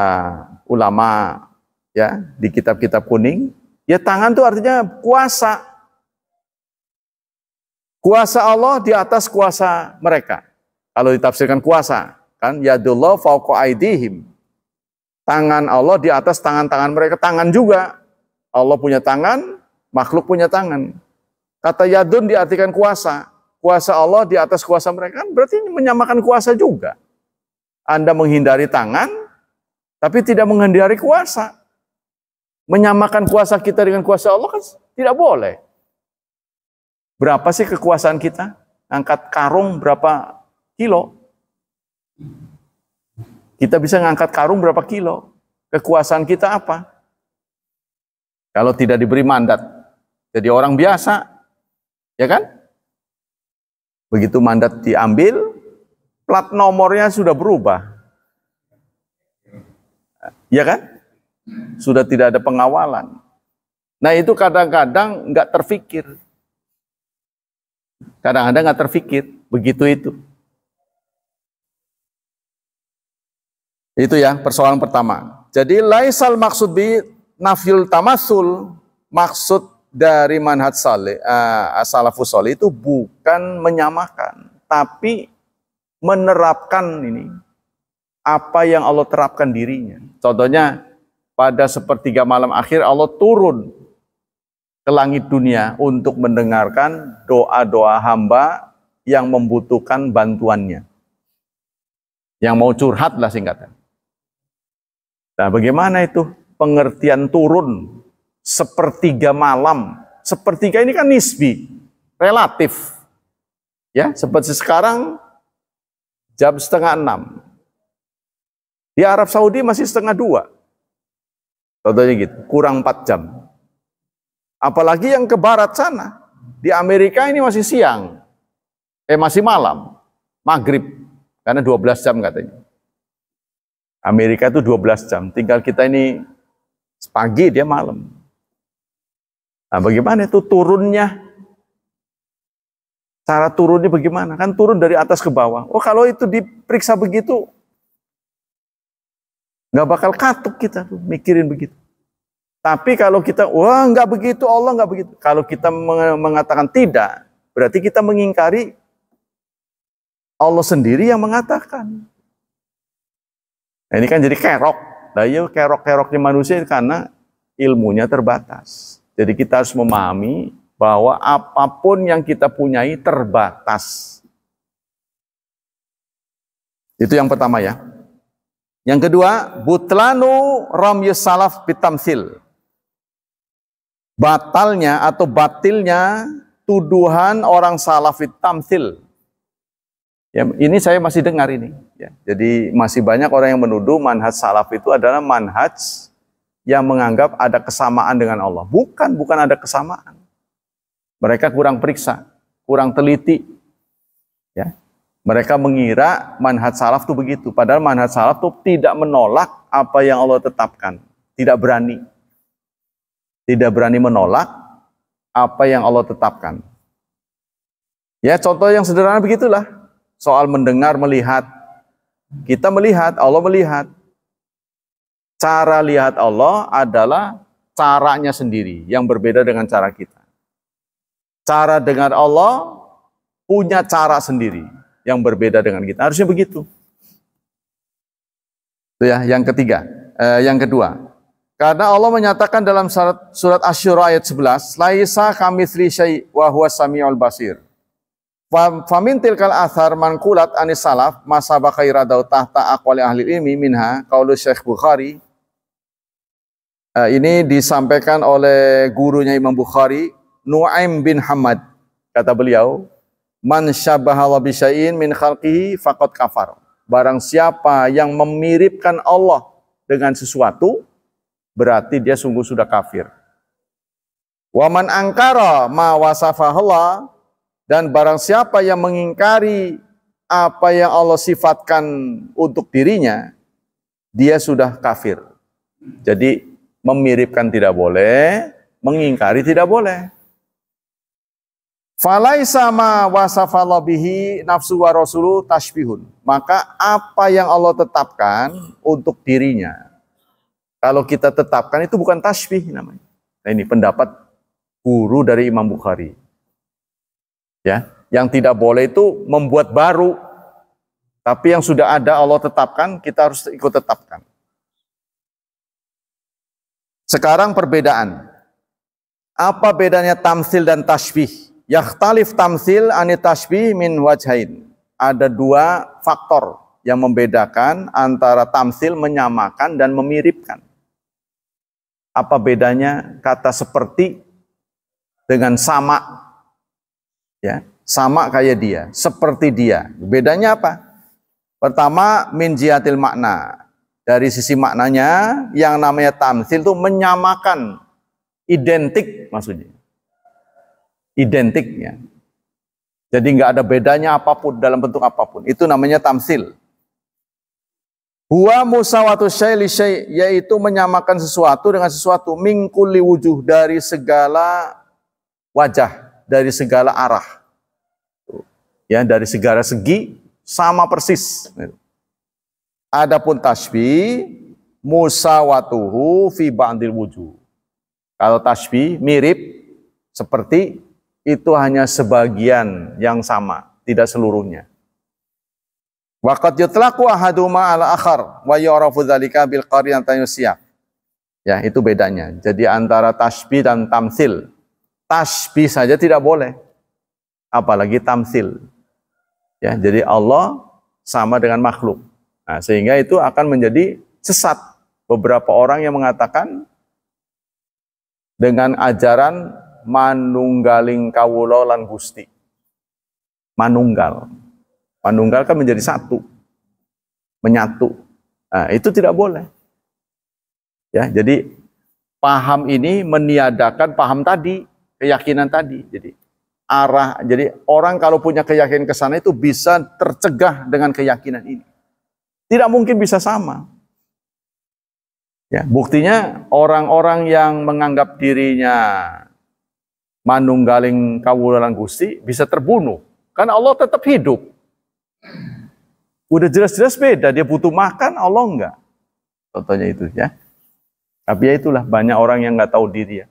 ulama ya di kitab-kitab kuning, ya tangan itu artinya kuasa. Kuasa Allah di atas kuasa mereka. Kalau ditafsirkan kuasa, kan yadullah fawqa aydihim. Tangan Allah di atas tangan-tangan mereka, tangan juga. Allah punya tangan, makhluk punya tangan. Kata yadun diartikan kuasa. Kuasa Allah di atas kuasa mereka, kan berarti menyamakan kuasa juga. Anda menghindari tangan, tapi tidak menghindari kuasa. Menyamakan kuasa kita dengan kuasa Allah kan tidak boleh. Berapa sih kekuasaan kita? Angkat karung berapa kilo? Kita bisa ngangkat karung berapa kilo? Kekuasaan kita apa? Kalau tidak diberi mandat, jadi orang biasa, ya kan? Begitu mandat diambil, plat nomornya sudah berubah. Ya kan? Sudah tidak ada pengawalan. Nah itu kadang-kadang nggak terfikir. Kadang-kadang nggak terfikir, begitu itu. Itu ya persoalan pertama. Jadi laisal maksud bi nafyul tamassul, maksud dari manhaj saleh salafus saleh itu bukan menyamakan, tapi menerapkan ini apa yang Allah terapkan dirinya. Contohnya pada sepertiga malam akhir Allah turun ke langit dunia untuk mendengarkan doa-doa hamba yang membutuhkan bantuannya. Yang mau curhat lah singkatnya. Nah bagaimana itu pengertian turun sepertiga malam? Sepertiga ini kan nisbi, relatif. Ya, seperti sekarang jam 5:30. Di Arab Saudi masih 1:30. Contohnya gitu, kurang 4 jam. Apalagi yang ke barat sana. Di Amerika ini masih siang. Masih malam. Maghrib. Karena 12 jam katanya. Amerika itu 12 jam. Tinggal kita ini pagi, dia malam. Nah bagaimana itu turunnya? Cara turunnya bagaimana? Kan turun dari atas ke bawah. Oh kalau itu diperiksa begitu, nggak bakal katuk kita tuh mikirin begitu. Tapi kalau kita, wah nggak begitu, Allah nggak begitu. Kalau kita mengatakan tidak, berarti kita mengingkari Allah sendiri yang mengatakan. Nah, ini kan jadi kerok. Nah, iya kerok-keroknya manusia karena ilmunya terbatas. Jadi kita harus memahami bahwa apapun yang kita punyai terbatas. Itu yang pertama ya. Yang kedua, butlanu ramyus salaf bitamsil. Batalnya atau batilnya tuduhan orang salaf bitamsil. Ya, ini saya masih dengar ini. Ya, jadi masih banyak orang yang menuduh manhaj salaf itu adalah manhaj yang menganggap ada kesamaan dengan Allah. Bukan ada kesamaan. Mereka kurang periksa, kurang teliti. Ya, mereka mengira manhaj salaf itu begitu. Padahal manhaj salaf itu tidak menolak apa yang Allah tetapkan. Tidak berani. Tidak berani menolak apa yang Allah tetapkan. Ya, contoh yang sederhana begitulah. Soal mendengar, melihat. Kita melihat, Allah melihat. Cara lihat Allah adalah caranya sendiri, yang berbeda dengan cara kita. Cara dengar Allah punya cara sendiri, yang berbeda dengan kita. Harusnya begitu. Itu ya, yang ketiga. Yang kedua. Karena Allah menyatakan dalam surat Asy-Syura ayat 11, Laisa kamitsli syai' wa huwas samiul basir. Famin tilkal athar mankulat anis salaf masabaka iradau tahta aqwali ahli ilmi minha qaulu Syekh Bukhari. Ini disampaikan oleh gurunya Imam Bukhari, Nu'aim bin Hamad. Kata beliau, man syabbaha bi syai'in min khalqihi faqad kafar. Barang siapa yang memiripkan Allah dengan sesuatu, berarti dia sungguh sudah kafir. Wa man angkara ma wasafahallah, dan barang siapa yang mengingkari apa yang Allah sifatkan untuk dirinya, dia sudah kafir. Jadi memiripkan tidak boleh, mengingkari tidak boleh. Falaisa ma wasafallahu bihi nafsu wa rasulu tashbihun. Maka apa yang Allah tetapkan untuk dirinya, kalau kita tetapkan itu bukan tashbih namanya. Nah, ini pendapat guru dari Imam Bukhari. Ya, yang tidak boleh itu membuat baru, tapi yang sudah ada Allah tetapkan, kita harus ikut tetapkan. Sekarang perbedaan. Apa bedanya tamsil dan tashbih? Yakhtalif tamsil ani tashbih min wajhain. Ada dua faktor yang membedakan antara tamsil menyamakan dan memiripkan. Apa bedanya kata seperti dengan sama? Ya, sama kayak dia, seperti dia. Bedanya apa? Pertama, min jihatil makna. Dari sisi maknanya, yang namanya tamsil itu menyamakan, identik maksudnya. Identik ya. Jadi nggak ada bedanya apapun dalam bentuk apapun. Itu namanya tamsil. Huwa musawatu syai' li syai', yaitu menyamakan sesuatu dengan sesuatu, min kulli wujuh, dari segala wajah, dari segala arah, ya, dari segala segi sama persis. Adapun tashbih musawatuhu fi ba'dil wujuh. Kalau tashbih mirip, seperti, itu hanya sebagian yang sama, tidak seluruhnya. Waqad yutlaqu ahaduma ala akhar wa yu'rafu dzalika bil qarinatan yusiyaq. Ya, itu bedanya. Jadi antara tashbih dan tamsil. Tashbih saja tidak boleh, apalagi tamsil. Ya, jadi Allah sama dengan makhluk. Nah, sehingga itu akan menjadi sesat. Beberapa orang yang mengatakan dengan ajaran manunggaling kawula lan Gusti. Manunggal. Manunggal kan menjadi satu. Menyatu. Nah, itu tidak boleh. Ya, jadi paham ini meniadakan paham tadi. Keyakinan tadi. Jadi jadi orang kalau punya keyakinan ke sana itu bisa tercegah dengan keyakinan ini. Tidak mungkin bisa sama. Ya, buktinya orang-orang yang menganggap dirinya manunggaling kawula lan Gusti bisa terbunuh karena Allah tetap hidup. Udah jelas-jelas beda, dia butuh makan, Allah enggak. Contohnya itu ya. Tapi ya itulah, banyak orang yang nggak tahu diri ya.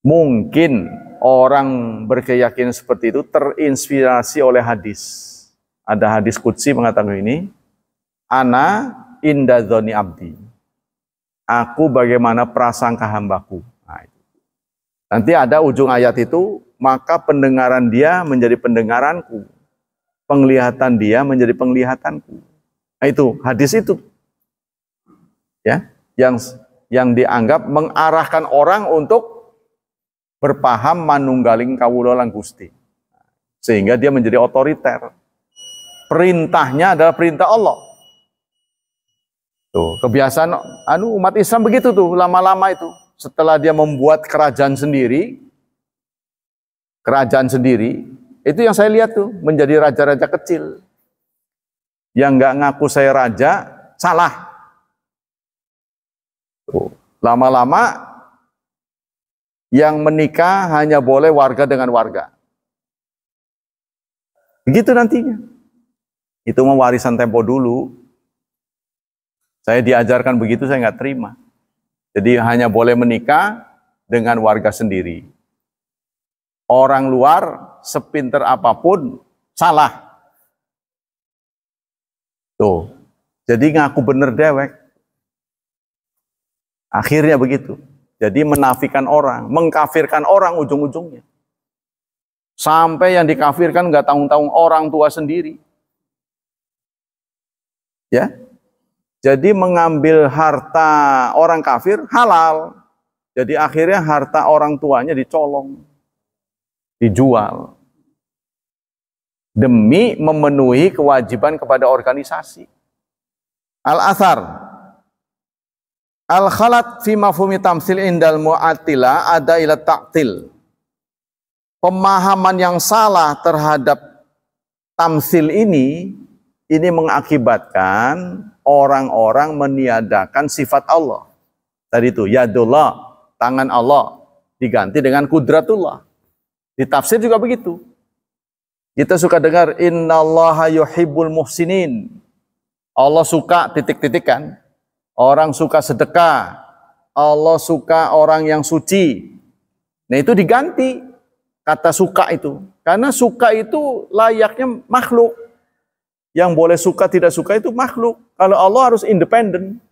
Mungkin orang berkeyakinan seperti itu terinspirasi oleh hadis. Ada hadis qudsi mengatakan ini, ana inda dzoni abdi. Aku bagaimana prasangka hambaku. Nah, nanti ada ujung ayat itu, maka pendengaran dia menjadi pendengaranku, penglihatan dia menjadi penglihatanku. Nah, itu hadis itu, ya, yang dianggap mengarahkan orang untuk berpaham manunggaling kawula lan Gusti, sehingga dia menjadi otoriter. Perintahnya adalah perintah Allah. Tuh, kebiasaan umat Islam begitu tuh, lama-lama itu. Setelah dia membuat kerajaan sendiri, itu yang saya lihat tuh, menjadi raja-raja kecil. Yang nggak ngaku saya raja, salah. Tuh, lama-lama yang menikah hanya boleh warga dengan warga. Begitu nantinya. Itu mau warisan tempo dulu. Saya diajarkan begitu, saya nggak terima. Jadi hanya boleh menikah dengan warga sendiri. Orang luar sepinter apapun salah. Tuh. Jadi ngaku bener dewek. Akhirnya begitu. Jadi menafikan orang, mengkafirkan orang ujung-ujungnya. Sampai yang dikafirkan nggak tanggung-tanggung orang tua sendiri. Ya. Jadi mengambil harta orang kafir halal. Jadi akhirnya harta orang tuanya dicolong, dijual. Demi memenuhi kewajiban kepada organisasi. Al-Athar. Al-khalat fi mafhumi tamsil indal mu'attila ada ila ta'til. Pemahaman yang salah terhadap tamsil ini mengakibatkan orang-orang meniadakan sifat Allah. Tadi itu, yadullah, tangan Allah, diganti dengan kudratullah. Di tafsir juga begitu. Kita suka dengar, innallaha yuhibbul muhsinin. Allah suka titik-titik kan. Orang suka sedekah. Allah suka orang yang suci. Nah itu diganti kata suka itu. Karena suka itu layaknya makhluk. Yang boleh suka tidak suka itu makhluk. Kalau Allah harus independen.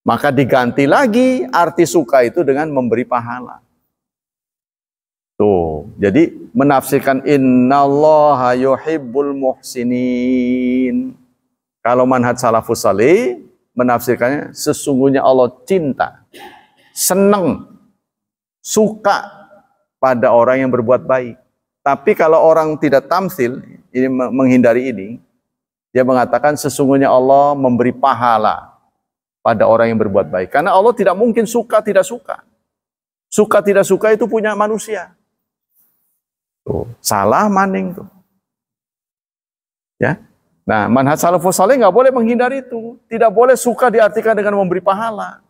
Maka diganti lagi arti suka itu dengan memberi pahala. Tuh, jadi menafsirkan innallaha yuhibbul muhsinin. Kalau manhaj salafus salih menafsirkannya sesungguhnya Allah cinta, senang, suka pada orang yang berbuat baik. Tapi kalau orang tidak tamsil, ini menghindari ini, dia mengatakan sesungguhnya Allah memberi pahala pada orang yang berbuat baik. Karena Allah tidak mungkin suka tidak suka. Suka tidak suka itu punya manusia. Tuh, salah maning tuh. Ya. Nah, manhaj salafus saleh nggak boleh menghindari itu. Tidak boleh suka diartikan dengan memberi pahala.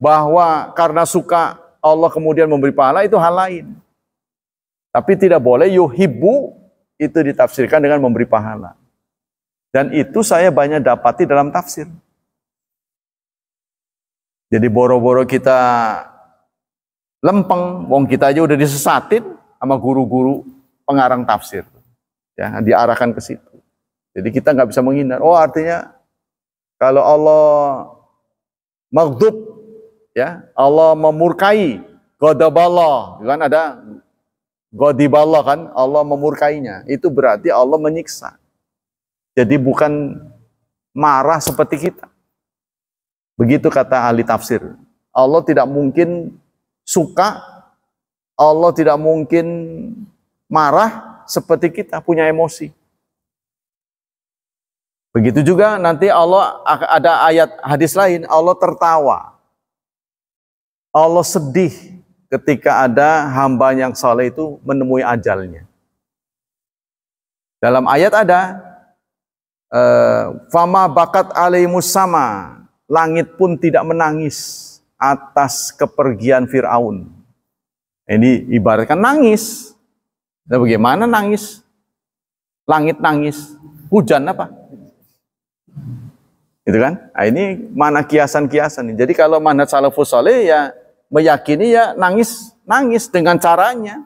Bahwa karena suka Allah kemudian memberi pahala itu hal lain. Tapi tidak boleh yuhibbu itu ditafsirkan dengan memberi pahala. Dan itu saya banyak dapati dalam tafsir. Jadi boro-boro kita lempeng, wong kita aja udah disesatin sama guru-guru pengarang tafsir. Ya, diarahkan ke situ. Jadi kita nggak bisa menghindar. Oh, artinya kalau Allah maghdub, ya, Allah memurkai, ghadaballah, kan ada ghadiballah kan, Allah memurkainya. Itu berarti Allah menyiksa. Jadi bukan marah seperti kita. Begitu kata ahli tafsir. Allah tidak mungkin suka, Allah tidak mungkin marah seperti kita, punya emosi. Begitu juga nanti Allah ada ayat hadis lain, Allah tertawa. Allah sedih ketika ada hamba yang saleh itu menemui ajalnya. Dalam ayat ada fama bakat alaimus sama, langit pun tidak menangis atas kepergian Fir'aun. Ini ibaratkan nangis. Nah, bagaimana nangis? Langit nangis, hujan apa? Gitu kan? Nah, ini mana kiasan-kiasan. Jadi kalau manhaj salafus saleh ya meyakini ya nangis dengan caranya.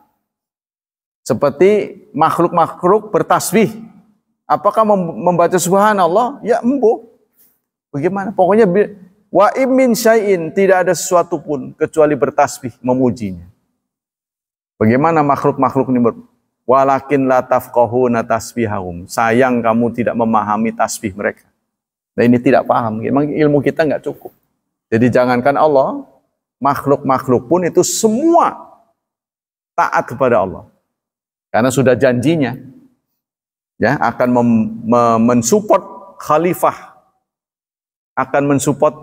Seperti makhluk-makhluk bertasbih. Apakah membaca subhanallah? Ya embuh. Bagaimana? Pokoknya wa min syai'in, tidak ada sesuatu pun kecuali bertasbih memujinya. Bagaimana makhluk-makhluk ini walakin la tafqahuna tasbihahum. Sayang kamu tidak memahami tasbih mereka. Nah ini tidak paham. Memang ilmu kita nggak cukup. Jadi jangankan Allah, makhluk-makhluk pun itu semua taat kepada Allah. Karena sudah janjinya ya akan mensupport khalifah, akan mensupport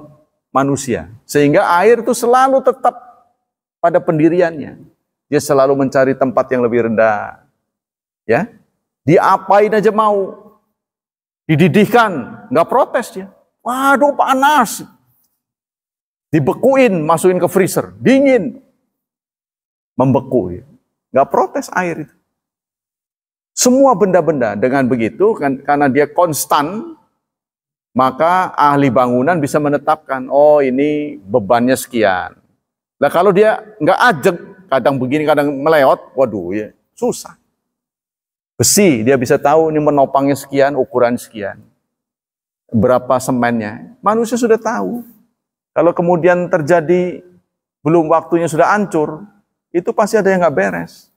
manusia. Sehingga air itu selalu tetap pada pendiriannya. Dia selalu mencari tempat yang lebih rendah. Ya, diapain aja mau. Dididihkan, nggak protes dia. Waduh panas. Dibekuin, masukin ke freezer, dingin. Membeku ya. Nggak protes air itu. Semua benda-benda dengan begitu, karena dia konstan, maka ahli bangunan bisa menetapkan, oh ini bebannya sekian. Nah kalau dia nggak ajak, kadang begini, kadang meleot, waduh ya susah. Besi, dia bisa tahu ini menopangnya sekian, ukuran sekian. Berapa semennya, manusia sudah tahu. Kalau kemudian terjadi, belum waktunya sudah hancur, itu pasti ada yang nggak beres.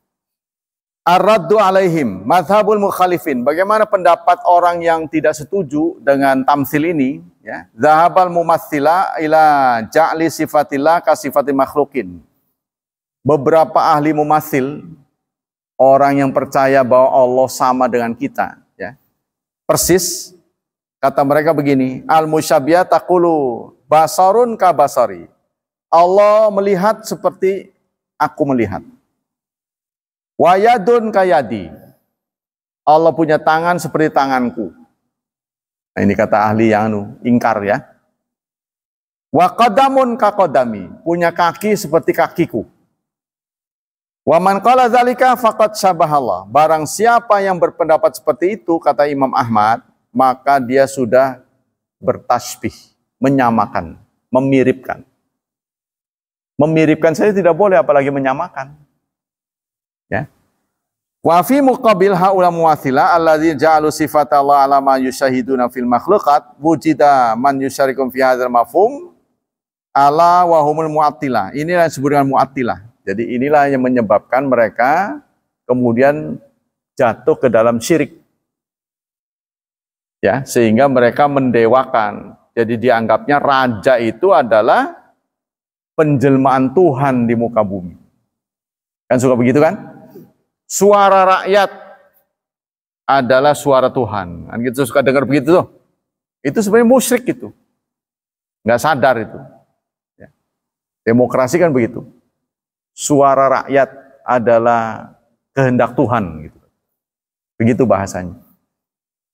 Ar-raddu alaihim, madhabul mukhalifin. Bagaimana pendapat orang yang tidak setuju dengan tamsil ini? Ya. Zahabal mumathila ila ja'li sifatillah kasifati makhlukin. Beberapa ahli mumathil, orang yang percaya bahwa Allah sama dengan kita. Ya. Persis, kata mereka begini, al-musyabiyah taqulu basarun ka basari. Allah melihat seperti aku melihat. Wayadun kayadi. Allah punya tangan seperti tanganku. Nah, ini kata ahli yang ingkar ya. Wa qadamun ka qadami. Punya kaki seperti kakiku. Wa man qala dzalika faqad syabahallah. Barang siapa yang berpendapat seperti itu, kata Imam Ahmad, maka dia sudah bertasbih, menyamakan, memiripkan. Memiripkan saja tidak boleh, apalagi menyamakan. Ya. Wa fi muqabil haula muwathila alladzi ja'alu sifata Allah ala ma yusyahiduna fil makhluqat wujida man yusyarikum fi hadzal mafhum ala wa humul mu'attilah. Inilah yang disebut dengan mu'attilah. Jadi inilah yang menyebabkan mereka kemudian jatuh ke dalam syirik. Ya, sehingga mereka mendewakan. Jadi dianggapnya raja itu adalah penjelmaan Tuhan di muka bumi. Kan suka begitu kan? Suara rakyat adalah suara Tuhan. Kan kita suka dengar begitu tuh. Itu sebenarnya musyrik itu. Nggak sadar itu. Ya. Demokrasi kan begitu. Suara rakyat adalah kehendak Tuhan. Gitu. Begitu bahasanya.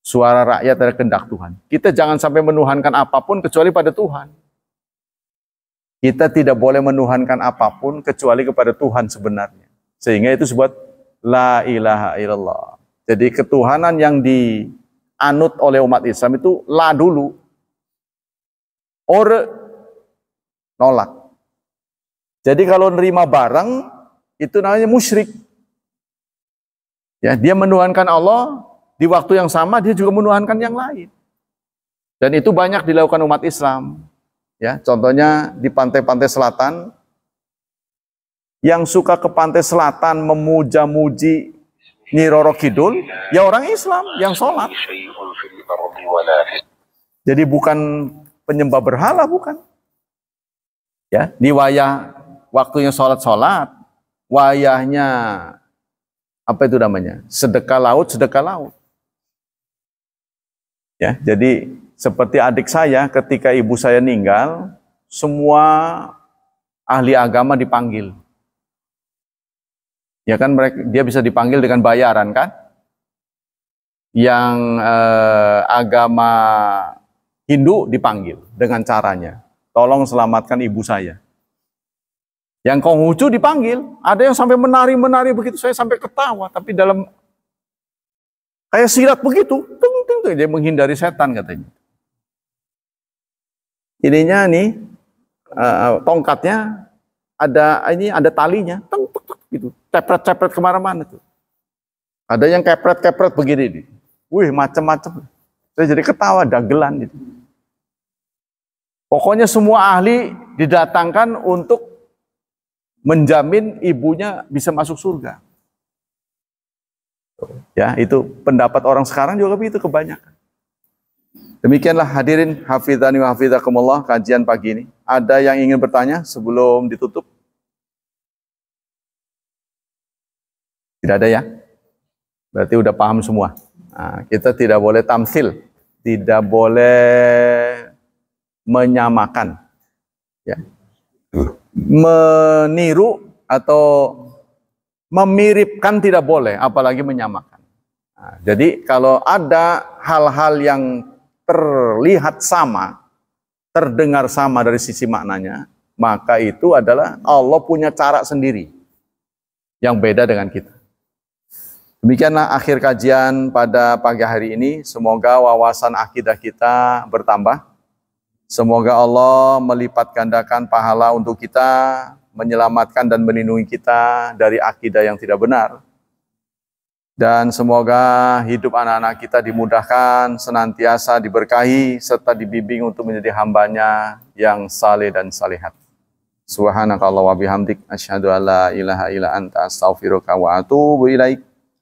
Suara rakyat adalah kehendak Tuhan. Kita jangan sampai menuhankan apapun kecuali pada Tuhan. Kita tidak boleh menuhankan apapun kecuali kepada Tuhan sebenarnya. Sehingga itu disebut la ilaha illallah. Jadi ketuhanan yang dianut oleh umat Islam itu la dulu. Ore nolak. Jadi kalau nerima barang itu namanya musyrik. Ya, dia menuhankan Allah, di waktu yang sama dia juga menuhankan yang lain. Dan itu banyak dilakukan umat Islam. Ya, contohnya di pantai-pantai selatan, yang suka ke pantai selatan memuja-muji Nyi Roro Kidul, ya orang Islam yang sholat. Jadi bukan penyembah berhala, bukan. Ya, di wayah waktunya sholat-sholat, wayahnya apa itu namanya? Sedekah laut, sedekah laut. Ya, jadi seperti adik saya ketika ibu saya meninggal, semua ahli agama dipanggil. Ya kan dia bisa dipanggil dengan bayaran kan? Yang agama Hindu dipanggil dengan caranya. Tolong selamatkan ibu saya. Yang Konghucu dipanggil. Ada yang sampai menari-menari begitu. Saya sampai ketawa. Tapi dalam kayak silat begitu. Dia menghindari setan katanya. Ininya nih tongkatnya ada talinya. Gitu, cepret-cepret kemana-mana tuh. Ada yang kepret-kepret begini nih. Wih, macam-macam. Saya jadi ketawa, dagelan gitu. Pokoknya semua ahli didatangkan untuk menjamin ibunya bisa masuk surga. Ya, itu pendapat orang sekarang juga begitu kebanyakan. Demikianlah hadirin hafizani wa hafizakumullah kajian pagi ini. Ada yang ingin bertanya sebelum ditutup? Tidak ada ya? Berarti udah paham semua. Nah, kita tidak boleh tamsil, tidak boleh menyamakan, ya, meniru atau memiripkan tidak boleh, apalagi menyamakan. Nah, jadi kalau ada hal-hal yang terlihat sama, terdengar sama dari sisi maknanya, maka itu adalah Allah punya cara sendiri yang beda dengan kita. Demikianlah akhir kajian pada pagi hari ini. Semoga wawasan akidah kita bertambah. Semoga Allah melipat gandakan pahala untuk kita, menyelamatkan dan melindungi kita dari akidah yang tidak benar. Dan semoga hidup anak-anak kita dimudahkan, senantiasa diberkahi, serta dibimbing untuk menjadi hambanya yang saleh dan salihat. Subhanakallah wa bihamdik, asyhadu an la ilaha illa anta astaghfiruka wa atubu ilaik.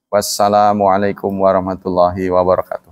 Wassalamualaikum warahmatullahi wabarakatuh.